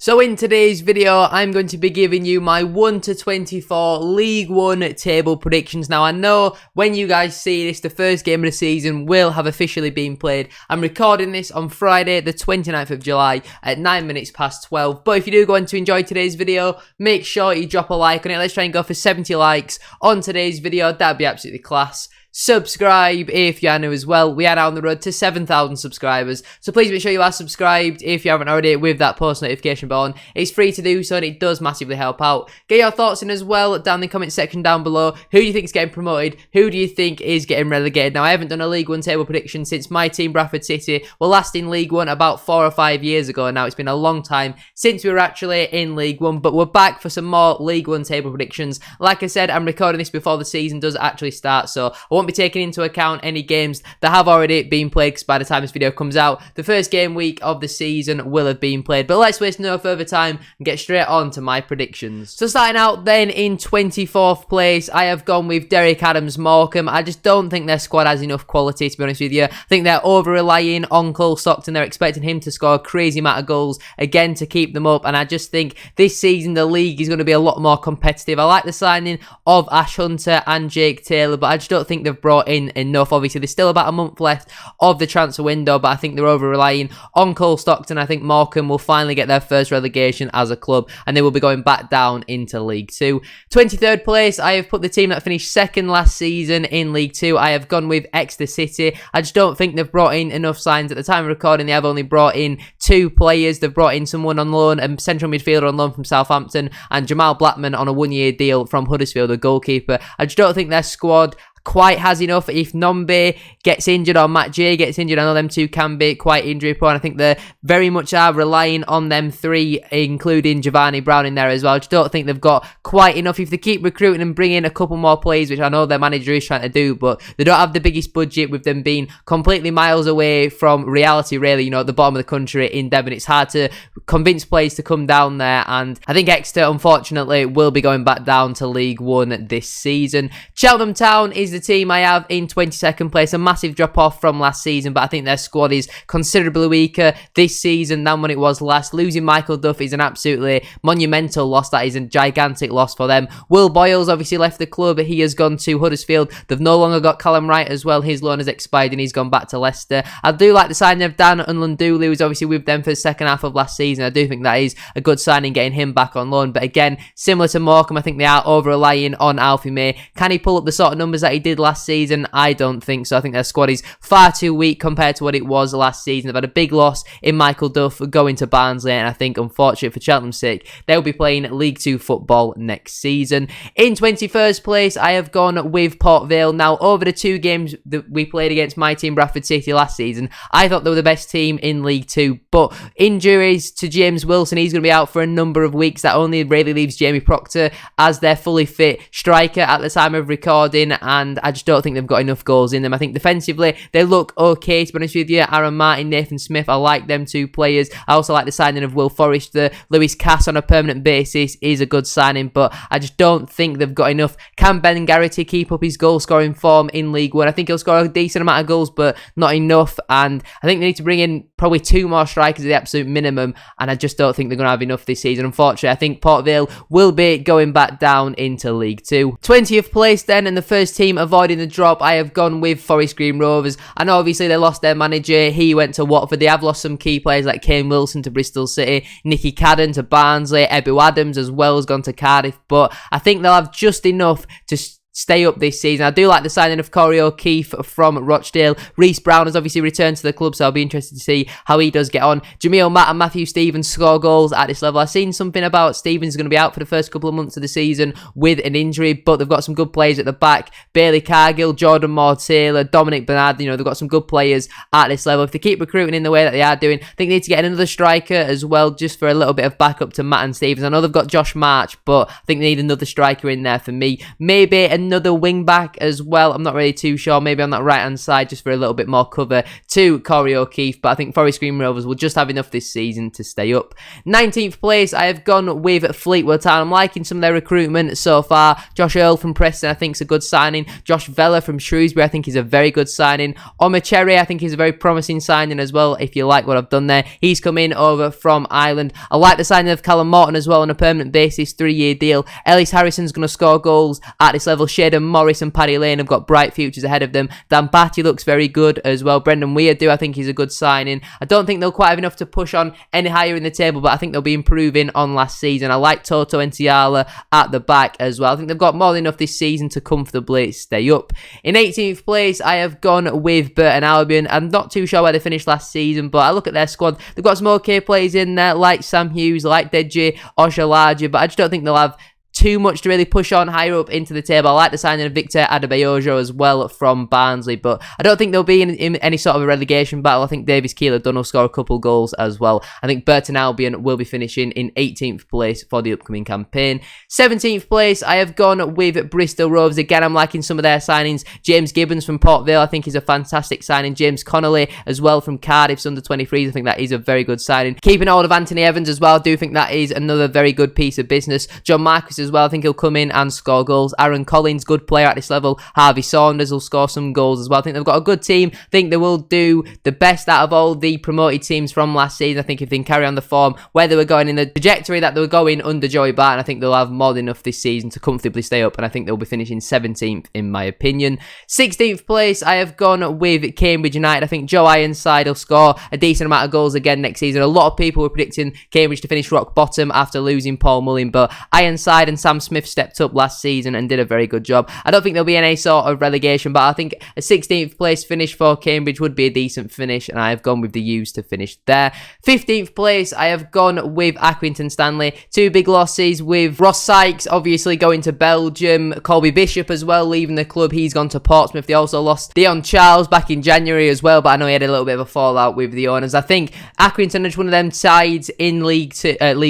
So in today's video, I'm going to be giving you my 1 to 24 League One table predictions. Now, I know when you guys see this, the first game of the season will have officially been played. I'm recording this on Friday, the 29th of July at 9 minutes past 12. But if you do go on to enjoy today's video, make sure you drop a like on it. Let's try and go for 70 likes on today's video. That'd be absolutely class. Subscribe if you are new as well. We are now on the road to 7,000 subscribers, so please make sure you are subscribed if you haven't already with that post notification bell on. It's free to do so and it does massively help out. Get your thoughts in as well down in the comment section down below. Who do you think is getting promoted? Who do you think is getting relegated? Now, I haven't done a League One table prediction since my team Bradford City were last in League One about 4 or 5 years ago. Now, it's been a long time since we were actually in League One, but we're back for some more League One table predictions. Like I said, I'm recording this before the season does actually start, so I won't be taking into account any games that have already been played, because by the time this video comes out, the first game week of the season will have been played. But let's waste no further time and get straight on to my predictions. So starting out then in 24th place, I have gone with Derek Adams Morecambe. I just don't think their squad has enough quality, to be honest with you. I think they're over-relying on Cole Stockton. They're expecting him to score a crazy amount of goals again to keep them up, and I just think this season the league is going to be a lot more competitive. I like the signing of Ash Hunter and Jake Taylor, but I just don't think they've brought in enough. Obviously, there's still about a month left of the transfer window, but I think they're over-relying on Cole Stockton. I think Morecambe will finally get their first relegation as a club, and they will be going back down into League 2. 23rd place, I have put the team that finished second last season in League 2. I have gone with Exeter City. I just don't think they've brought in enough signs. At the time of recording, they have only brought in 2 players. They've brought in someone on loan, a central midfielder on loan from Southampton, and Jamal Blackman on a 1-year deal from Huddersfield, a goalkeeper. I just don't think their squad quite has enough. If Nombe gets injured or Matt J gets injured, I know them two can be quite injury prone. I think they very much are relying on them 3, including Giovanni Brown in there as well. I just don't think they've got quite enough. If they keep recruiting and bring in a couple more players, which I know their manager is trying to do, but they don't have the biggest budget, with them being completely miles away from reality, really, you know, at the bottom of the country in Devon. It's hard to convince players to come down there, and I think Exeter, unfortunately, will be going back down to League One this season. Sheldon Town is the team I have in 22nd place. A massive drop off from last season, but I think their squad is considerably weaker this season than when it was last. Losing Michael Duff is an absolutely monumental loss. That is a gigantic loss for them. Will Boyles obviously left the club. He has gone to Huddersfield. They've no longer got Callum Wright as well. His loan has expired and he's gone back to Leicester. I do like the signing of Dan Unlandulu, who's obviously with them for the second half of last season. I do think that is a good signing, getting him back on loan. But again, similar to Morecambe, I think they are over-relying on Alfie May. Can he pull up the sort of numbers that he did last season? I don't think so. I think their squad is far too weak compared to what it was last season. They've had a big loss in Michael Duff going to Barnsley, and I think, unfortunately for Cheltenham's sake, they'll be playing League 2 football next season. In 21st place, I have gone with Port Vale. Now, over the 2 games that we played against my team Bradford City last season, I thought they were the best team in League 2, but injuries to James Wilson, he's going to be out for a number of weeks. That only really leaves Jamie Proctor as their fully fit striker at the time of recording, and I just don't think they've got enough goals in them. I think defensively they look okay, to be honest with you. Aaron Martin, Nathan Smith, I like them 2 players. I also like the signing of Will Forrester. Lewis Cass on a permanent basis is a good signing, but I just don't think they've got enough. Can Ben Garrity keep up his goal scoring form in League 1? I think he'll score a decent amount of goals, but not enough, and I think they need to bring in probably 2 more strikers at the absolute minimum, and I just don't think they're going to have enough this season. Unfortunately, I think Port Vale will be going back down into League 2. 20th place then, and the first team avoiding the drop, I have gone with Forest Green Rovers. I know obviously they lost their manager. He went to Watford. They have lost some key players like Kane Wilson to Bristol City, Nicky Cadden to Barnsley, Ebu Adams as well has gone to Cardiff, but I think they'll have just enough to stay up this season. I do like the signing of Corey O'Keefe from Rochdale. Reece Brown has obviously returned to the club, so I'll be interested to see how he does get on. Jamil Matt and Matthew Stevens score goals at this level. I've seen something about Stevens going to be out for the first couple of months of the season with an injury, but they've got some good players at the back. Bailey Cargill, Jordan Moore-Taylor, Dominic Bernard, you know, they've got some good players at this level. If they keep recruiting in the way that they are doing, I think they need to get another striker as well, just for a little bit of backup to Matt and Stevens. I know they've got Josh March, but I think they need another striker in there for me. Maybe a another wing back as well. I'm not really too sure. Maybe on that right-hand side just for a little bit more cover to Corey O'Keefe. But I think Forest Green Rovers will just have enough this season to stay up. 19th place, I have gone with Fleetwood Town. I'm liking some of their recruitment so far. Josh Earl from Preston, I think is a good signing. Josh Vella from Shrewsbury, I think is a very good signing. Omar Cherry, I think is a very promising signing as well, if you like what I've done there. He's come in over from Ireland. I like the signing of Callum Morton as well on a permanent basis, 3-year deal. Ellis Harrison's going to score goals at this level. Shaden Morris and Paddy Lane have got bright futures ahead of them. Dan Batty looks very good as well. Brendan Weir I think he's a good signing. I don't think they'll quite have enough to push on any higher in the table, but I think they'll be improving on last season. I like Toto and Tiala at the back as well. I think they've got more than enough this season to comfortably stay up. In 18th place, I have gone with Burton Albion. I'm not too sure where they finished last season, but I look at their squad. They've got some okay players in there, like Sam Hughes, like Deji Oshalaja, but I just don't think they'll have too much to really push on higher up into the table. I like the signing of Victor Adebayojo as well from Barnsley, but I don't think they'll be in any sort of a relegation battle. I think Davis Keeler Dunn will score a couple goals as well. I think Burton Albion will be finishing in 18th place for the upcoming campaign. 17th place, I have gone with Bristol Rovers. Again, I'm liking some of their signings. James Gibbons from Port Vale, I think is a fantastic signing. James Connolly as well from Cardiff's under 23s. I think that is a very good signing. Keeping hold of Anthony Evans as well, I do think that is another very good piece of business. John Marquis as well, I think he'll come in and score goals. Aaron Collins, good player at this level. Harvey Saunders will score some goals as well. I think they've got a good team. I think they will do the best out of all the promoted teams from last season. I think if they can carry on the form where they were going in the trajectory that they were going under Joey Barton, I think they'll have more than enough this season to comfortably stay up, and I think they'll be finishing 17th in my opinion. 16th place, I have gone with Cambridge United. I think Joe Ironside will score a decent amount of goals again next season. A lot of people were predicting Cambridge to finish rock bottom after losing Paul Mullin, but Ironside and Sam Smith stepped up last season and did a very good job. I don't think there'll be any sort of relegation, but I think a 16th place finish for Cambridge would be a decent finish, and I have gone with the U's to finish there. 15th place, I have gone with Accrington Stanley. Two big losses with Ross Sykes obviously going to Belgium, Colby Bishop as well leaving the club. He's gone to Portsmouth. They also lost Dion Charles back in January as well, but I know he had a little bit of a fallout with the owners. I think Accrington are just one of them sides in League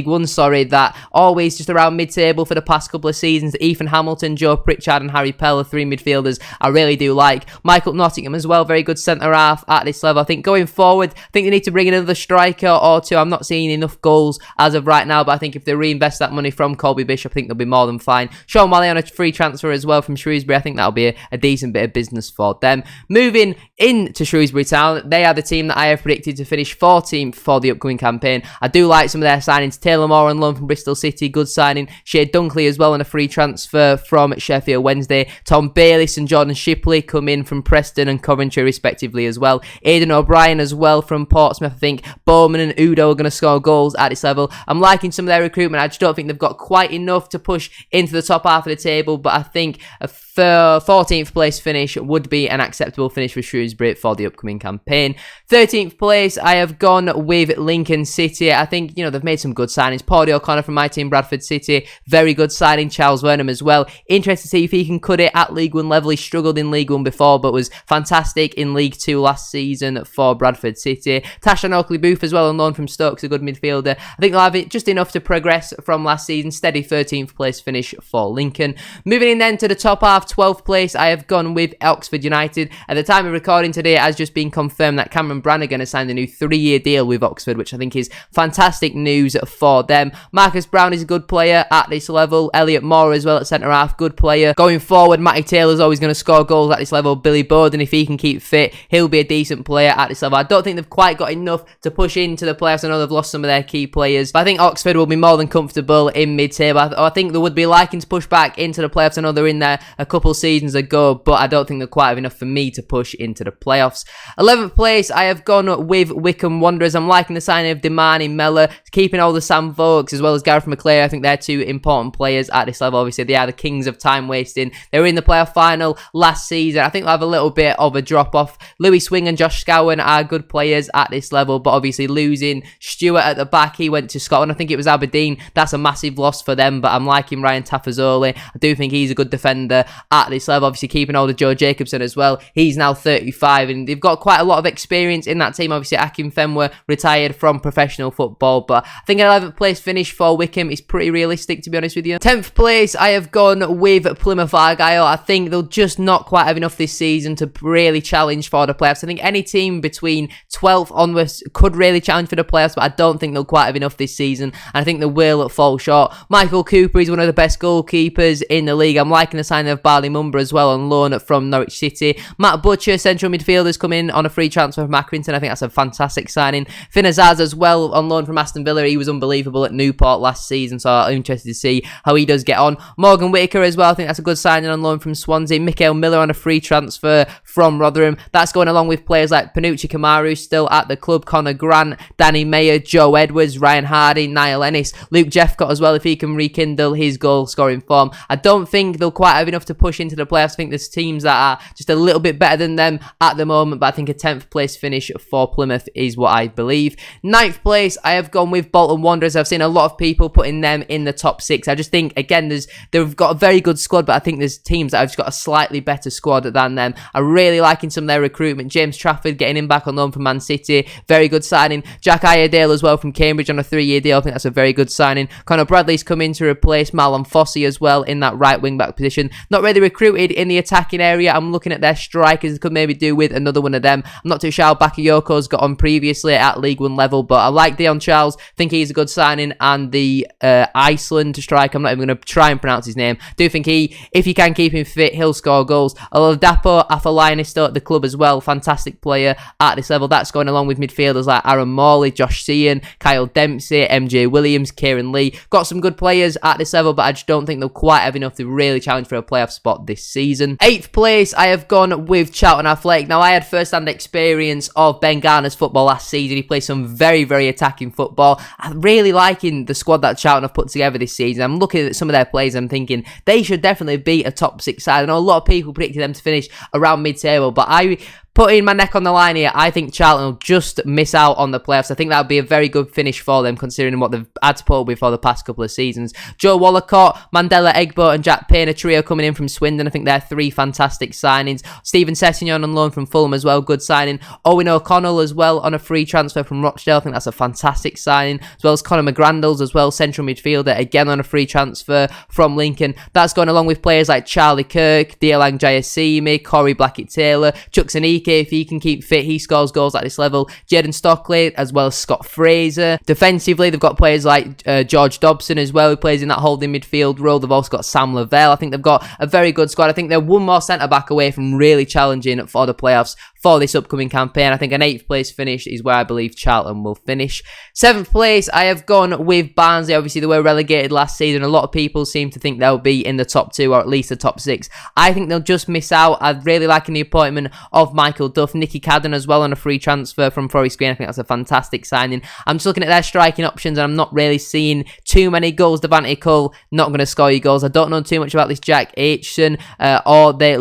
One, that always just around mid-table for the past couple of seasons. Ethan Hamilton, Joe Pritchard and Harry Pell are three midfielders I really do like. Michael Nottingham as well, very good centre-half at this level. I think going forward, I think they need to bring in another striker or two. I'm not seeing enough goals as of right now, but I think if they reinvest that money from Colby Bishop, I think they'll be more than fine. Sean Wally on a free transfer as well from Shrewsbury. I think that'll be a decent bit of business for them. Moving into Shrewsbury Town, they are the team that I have predicted to finish 14th for the upcoming campaign. I do like some of their signings. Taylor Moore on loan from Bristol City, good signing. Shea Dunkley as well on a free transfer from Sheffield Wednesday. Tom Bayliss and Jordan Shipley come in from Preston and Coventry respectively as well. Aidan O'Brien as well from Portsmouth. I think Bowman and Udo are going to score goals at this level. I'm liking some of their recruitment. I just don't think they've got quite enough to push into the top half of the table, but I think a 14th place finish would be an acceptable finish for Shrewsbury for the upcoming campaign. 13th place, I have gone with Lincoln City. I think, they've made some good signings. Paudie O'Connor from my team, Bradford City, very good signing. Charles Wernham as well. Interested to see if he can cut it at League One level. He struggled in League One before, but was fantastic in League Two last season for Bradford City. Tashan Oakley-Booth as well on loan from Stoke, a good midfielder. I think they'll have it just enough to progress from last season. Steady 13th place finish for Lincoln. Moving in then to the top half, 12th place, I have gone with Oxford United. At the time of recording today, it has just been confirmed that Cameron Brannigan has signed a new 3-year deal with Oxford, which I think is fantastic news for them. Marcus Brown is a good player at this level. Elliot Moore as well at centre-half, good player. Going forward, Matty Taylor's always going to score goals at this level. Billy Bowden, if he can keep fit, he'll be a decent player at this level. I don't think they've quite got enough to push into the playoffs. I know they've lost some of their key players, but I think Oxford will be more than comfortable in mid-table. I think they would be liking to push back into the playoffs. I know they're in there a couple seasons ago, but I don't think they're quite have enough for me to push into the playoffs. 11th place, I have gone with Wycombe Wanderers. I'm liking the signing of Demani Mellor, keeping all the Sam Vokes as well as Gareth McClare. I think they're two important players at this level. Obviously, they are the kings of time wasting. They were in the playoff final last season. I think they'll have a little bit of a drop off. Louis Swing and Josh Scowen are good players at this level, but obviously losing Stewart at the back, he went to Scotland. I think it was Aberdeen. That's a massive loss for them, but I'm liking Ryan Tafazoli. I do think he's a good defender at this level. Obviously, keeping hold of Joe Jacobson as well. He's now 35, and they've got quite a lot of experience in that team. Obviously, Akin Fenwa retired from professional football, but I think 11th place finish for Wycombe is pretty realistic, to be honest with you. 10th place, I have gone with Plymouth Argyle. I think they'll just not quite have enough this season to really challenge for the playoffs. I think any team between 12th onwards could really challenge for the playoffs, but I don't think they'll quite have enough this season, and I think they will fall short. Michael Cooper is one of the best goalkeepers in the league. I'm liking the signing of Barley Mumba as well on loan from Norwich City. Matt Butcher, central midfielder's come in on a free transfer from Accrington. I think that's a fantastic signing. Finn Azaz as well on loan from Aston Villa. He was unbelievable at Newport last season, so I'm interested to see how he does get on. Morgan Whitaker as well. I think that's a good signing on loan from Swansea. Mikael Miller on a free transfer from Rotherham. That's going along with players like Panucci Kamaru still at the club, Connor Grant, Danny Mayer, Joe Edwards, Ryan Hardy, Niall Ennis, Luke Jeffcott as well, if he can rekindle his goal scoring form. I don't think they'll quite have enough to push into the playoffs. I think there's teams that are just a little bit better than them at the moment, but I think a 10th place finish for Plymouth is what I believe. 9th place, I have gone with Bolton Wanderers. I've seen a lot of people putting them in the top 6. I just think, again, they've got a very good squad, but I think there's teams that have just got a slightly better squad than them. I really liking some of their recruitment. James Trafford getting him back on loan from Man City, very good signing. Jack Iredale as well from Cambridge on a 3-year deal. I think that's a very good signing. Conor Bradley's come in to replace Marlon Fossey as well in that right wing back position. Not really recruited in the attacking area. I'm looking at their strikers. They could maybe do with another one of them. I'm not too sure how Bakayoko's got on previously at League One level, but I like Dion Charles. Think he's a good signing, and the Iceland striker, I'm not even going to try and pronounce his name. Do think if you can keep him fit, he'll score goals. Oladapo Afolayan is still at the club as well. Fantastic player at this level. That's going along with midfielders like Aaron Morley, Josh Sean, Kyle Dempsey, MJ Williams, Kieran Lee. Got some good players at this level, but I just don't think they'll quite have enough to really challenge for a playoff spot this season. 8th place, I have gone with Charlton Athletic. Now, I had first-hand experience of Ben Garner's football last season. He plays some very, very attacking football. I'm really liking the squad that Charlton have put together this season. I'm looking at some of their players and I'm thinking they should definitely be a top 6 side. I know a lot of people predicted them to finish around mid-table, but I putting my neck on the line here, I think Charlton will just miss out on the playoffs. I think that would be a very good finish for them, considering what they've had to put up with for the past couple of seasons. Joe Wallacott, Mandela Egbo, and Jack Payne, a trio coming in from Swindon. I think they're 3 fantastic signings. Stephen Sessegnon on loan from Fulham as well, good signing. Owen O'Connell as well on a free transfer from Rochdale. I think that's a fantastic signing. As well as Conor McGrandles as well, central midfielder, again on a free transfer from Lincoln. That's going along with players like Charlie Kirk, Dialang Jayasimi, Corey Blackett-Taylor, Chuck Sanike. If he can keep fit, he scores goals at this level. Jaden Stockley, as well as Scott Fraser. Defensively, they've got players like George Dobson as well, who plays in that holding midfield role. They've also got Sam Lavelle. I think they've got a very good squad. I think they're one more centre-back away from really challenging for the playoffs for this upcoming campaign. I think an 8th place finish is where I believe Charlton will finish. 7th place, I have gone with Barnsley. Obviously, they were relegated last season. A lot of people seem to think they'll be in the top 2 or at least the top 6. I think they'll just miss out. I'm really liking the appointment of Michael Duff. Nicky Cadden as well on a free transfer from Forest Green. I think that's a fantastic signing. I'm just looking at their striking options and I'm not really seeing too many goals. Devante Cull, not going to score you goals. I don't know too much about this Jack Aitchison or the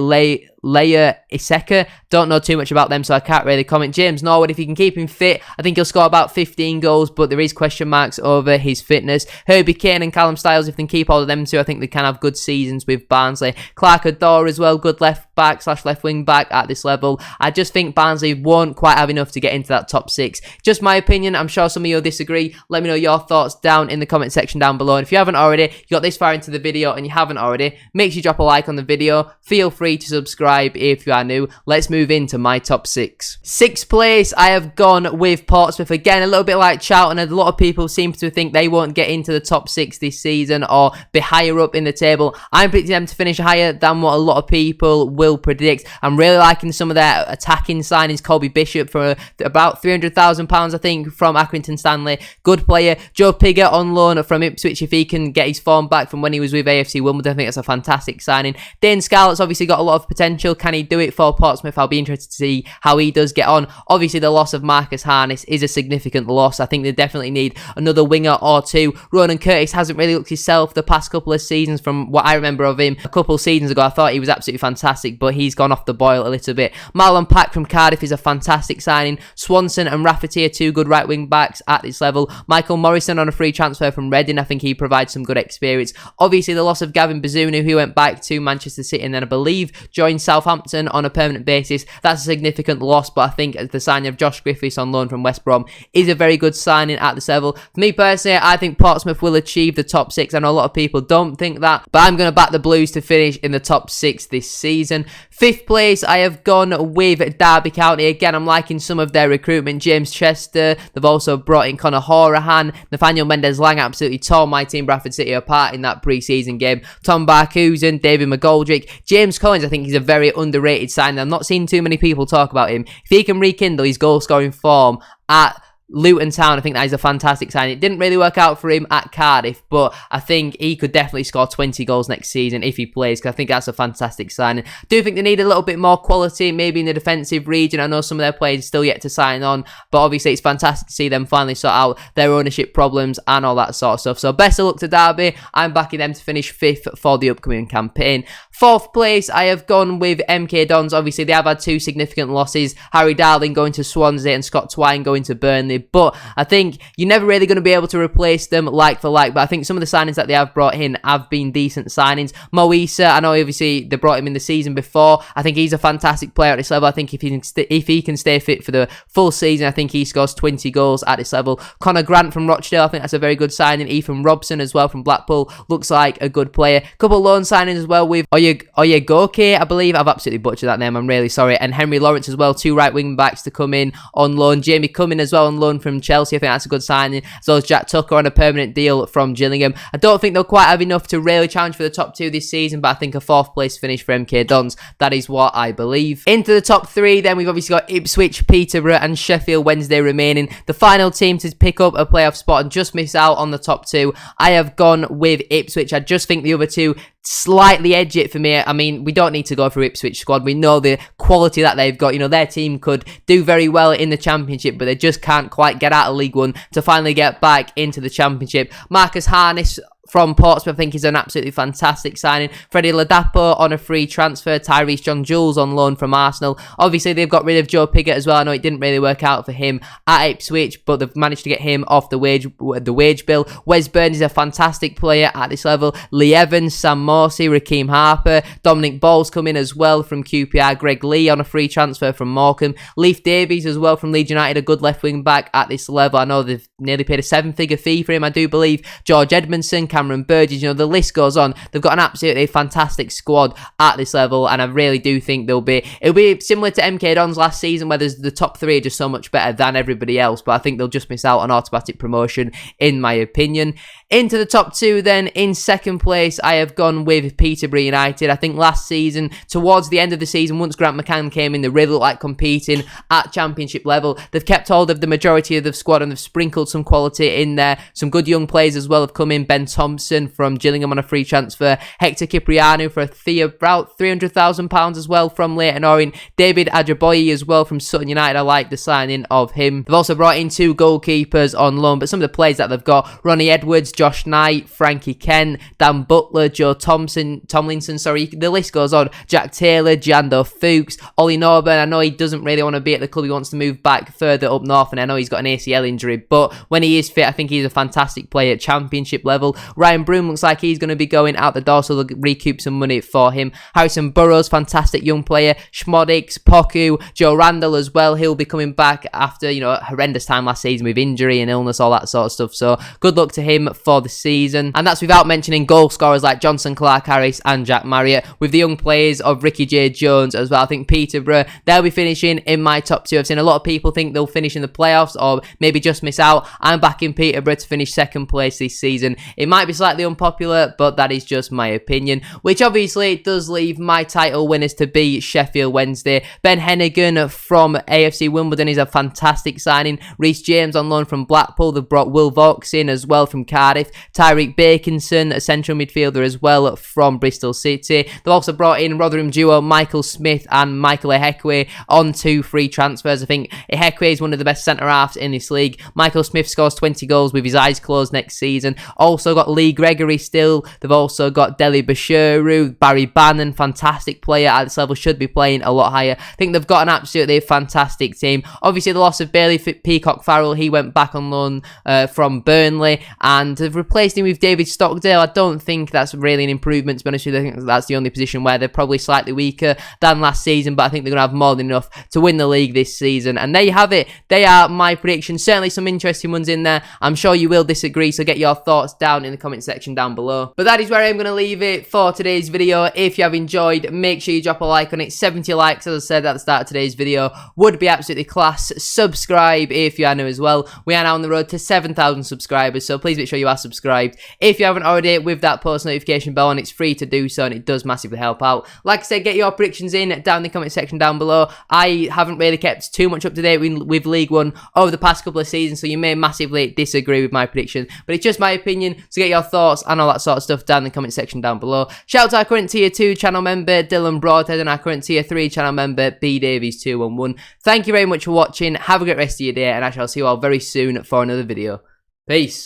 Leia Iseka. Don't know too much about them, so I can't really comment. James Norwood, if he can keep him fit, I think he'll score about 15 goals, but there is question marks over his fitness. Herbie Kane and Callum Styles, if they can keep all of them two, I think they can have good seasons with Barnsley. Clark Adore as well, good left back / left wing back at this level. I just think Barnsley won't quite have enough to get into that top 6. Just my opinion. I'm sure some of you will disagree. Let me know your thoughts down in the comment section down below. And if you haven't already, you got this far into the video and you haven't already, make sure you drop a like on the video. Feel free to subscribe if you are new. Let's move into my top 6. 6th place, I have gone with Portsmouth. Again, a little bit like Charlton. A lot of people seem to think they won't get into the top 6 this season or be higher up in the table. I'm predicting them to finish higher than what a lot of people will predict. I'm really liking some of their attacking signings. Colby Bishop for about £300,000, I think, from Accrington Stanley. Good player. Joe Pigott on loan from Ipswich. If he can get his form back from when he was with AFC Wimbledon, I think that's a fantastic signing. Dane Scarlett's obviously got a lot of potential. Can he do it for Portsmouth? I'll be interested to see how he does get on. Obviously, the loss of Marcus Harness is a significant loss. I think they definitely need another winger or two. Ronan Curtis hasn't really looked himself the past couple of seasons. From what I remember of him a couple of seasons ago, I thought he was absolutely fantastic, but he's gone off the boil a little bit. Marlon Pack from Cardiff is a fantastic signing. Swanson and Rafferty are 2 good right wing backs at this level. Michael Morrison on a free transfer from Reading. I think he provides some good experience. Obviously, the loss of Gavin Bazunu, who went back to Manchester City and then I believe joined Southampton on a permanent basis. That's a significant loss, but I think the signing of Josh Griffiths on loan from West Brom is a very good signing at this level. For me personally, I think Portsmouth will achieve the top 6. I know a lot of people don't think that, but I'm going to back the Blues to finish in the top 6 this season. 5th place, I have gone with Derby County. Again, I'm liking some of their recruitment. James Chester, they've also brought in Conor Horahan. Nathaniel Mendez-Lang absolutely tore my team Bradford City apart in that pre-season game. Tom Barkhuizen, David McGoldrick. James Collins, I think he's a very underrated signing. I've not seen too many people talk about him. If he can rekindle his goal-scoring form at Luton Town, I think that is a fantastic sign. It didn't really work out for him at Cardiff, but I think he could definitely score 20 goals next season if he plays, because I think that's a fantastic signing. I do think they need a little bit more quality, maybe in the defensive region. I know some of their players still yet to sign on, but obviously it's fantastic to see them finally sort out their ownership problems and all that sort of stuff. So best of luck to Derby. I'm backing them to finish 5th for the upcoming campaign. 4th place, I have gone with MK Dons. Obviously, they have had 2 significant losses. Harry Darling going to Swansea and Scott Twine going to Burnley. But I think you're never really going to be able to replace them like for like. But I think some of the signings that they have brought in have been decent signings. Mo Issa, I know obviously they brought him in the season before. I think he's a fantastic player at this level. I think if he can stay fit for the full season, I think he scores 20 goals at this level. Connor Grant from Rochdale, I think that's a very good signing. Ethan Robson as well from Blackpool looks like a good player. Couple loan signings as well with Oyegoke, I believe. I've absolutely butchered that name, I'm really sorry. And Henry Lawrence as well, 2 right wing backs to come in on loan. Jamie Cumming as well on loan from Chelsea, I think that's a good signing. As well as Jack Tucker on a permanent deal from Gillingham. I don't think they'll quite have enough to really challenge for the top 2 this season, but I think a 4th place finish for MK Dons, that is what I believe. Into the top 3 then, we've obviously got Ipswich, Peterborough and Sheffield Wednesday remaining. The final team to pick up a playoff spot and just miss out on the top 2. I have gone with Ipswich. I just think the other 2 slightly edge it for me. I mean, we don't need to go for Ipswich squad. We know the quality that they've got. You know, their team could do very well in the Championship, but they just can't quite get out of League One to finally get back into the Championship. Marcus Harness from Portsmouth, I think, is an absolutely fantastic signing. Freddie Ladapo on a free transfer. Tyrese John-Jules on loan from Arsenal. Obviously, they've got rid of Joe Pigott as well. I know it didn't really work out for him at Ipswich, but they've managed to get him off the wage bill. Wes Burns is a fantastic player at this level. Lee Evans, Sam Morsey, Raheem Harper. Dominic Ball's come in as well from QPR. Greg Lee on a free transfer from Morecambe. Leif Davies as well from Leeds United, a good left wing back at this level. I know they've nearly paid a 7-figure fee for him, I do believe. George Edmondson, Cameron Burgess, you know, the list goes on. They've got an absolutely fantastic squad at this level, and I really do think it'll be similar to MK Dons last season, where there's the top 3 are just so much better than everybody else, but I think they'll just miss out on automatic promotion, in my opinion. Into the top 2 then, in 2nd place, I have gone with Peterborough United. I think last season, towards the end of the season, once Grant McCann came in, they really looked like competing at Championship level. They've kept hold of the majority of the squad and they've sprinkled some quality in there. Some good young players as well have come in. Ben Thompson from Gillingham on a free transfer. Hector Cipriano for about £300,000 as well from Leyton Orient. David Ajaboye as well from Sutton United. I like the signing of him. They've also brought in 2 goalkeepers on loan, but some of the players that they've got: Ronnie Edwards, Josh Knight, Frankie Kent, Dan Butler, Joe Tomlinson, the list goes on. Jack Taylor, Jando Fuchs, Ollie Norburn. I know he doesn't really want to be at the club, he wants to move back further up north, and I know he's got an ACL injury, but when he is fit, I think he's a fantastic player at Championship level. Ryan Broom looks like he's going to be going out the door, so they'll recoup some money for him. Harrison Burrows, fantastic young player. Schmodix, Poku, Joe Randall as well, he'll be coming back after, you know, a horrendous time last season with injury and illness, all that sort of stuff, so good luck to him for the season. And that's without mentioning goal scorers like Johnson Clark-Harris and Jack Marriott, with the young players of Ricky J. Jones as well. I think Peterborough, they'll be finishing in my top 2. I've seen a lot of people think they'll finish in the playoffs or maybe just miss out. I'm backing Peterborough to finish 2nd place this season. It might be slightly unpopular, but that is just my opinion, which obviously does leave my title winners to be Sheffield Wednesday. Ben Hennigan from AFC Wimbledon is a fantastic signing. Reece James on loan from Blackpool. They've brought Will Vaux in as well from Cardiff. Tyreek Bakinson, a central midfielder as well from Bristol City. They've also brought in Rotherham duo Michael Smith and Michael Ehekwe on 2 free transfers. I think Ehekwe is one of the best centre-halves in this league. Michael Smith scores 20 goals with his eyes closed next season. Also got Lee Gregory still. They've also got Deli Bashiru, Barry Bannon, fantastic player at this level, should be playing a lot higher. I think they've got an absolutely fantastic team. Obviously, the loss of Bailey Peacock Farrell, he went back on loan from Burnley, and they've replaced him with David Stockdale. I don't think that's really an improvement, to be honest with you. I think that's the only position where they're probably slightly weaker than last season, but I think they're going to have more than enough to win the league this season. And there you have it. They are my predictions. Certainly some interesting ones in there. I'm sure you will disagree, so get your thoughts down in the comment section down below. But that is where I'm going to leave it for today's video. If you have enjoyed, make sure you drop a like on it. 70 likes, as I said at the start of today's video, would be absolutely class. Subscribe if you are new as well. We are now on the road to 7,000 subscribers, so please make sure you are subscribed. If you haven't already, with that post notification bell on, it's free to do so, and it does massively help out. Like I said, get your predictions in down in the comment section down below. I haven't really kept too much up to date with League One over the past couple of seasons, so you may massively disagree with my prediction, but it's just my opinion, so get your thoughts and all that sort of stuff down in the comment section down below. Shout out to our current Tier 2 channel member, Dylan Broadhead, and our current Tier 3 channel member, B Davies 211. Thank you very much for watching, have a great rest of your day, and I shall see you all very soon for another video. Peace.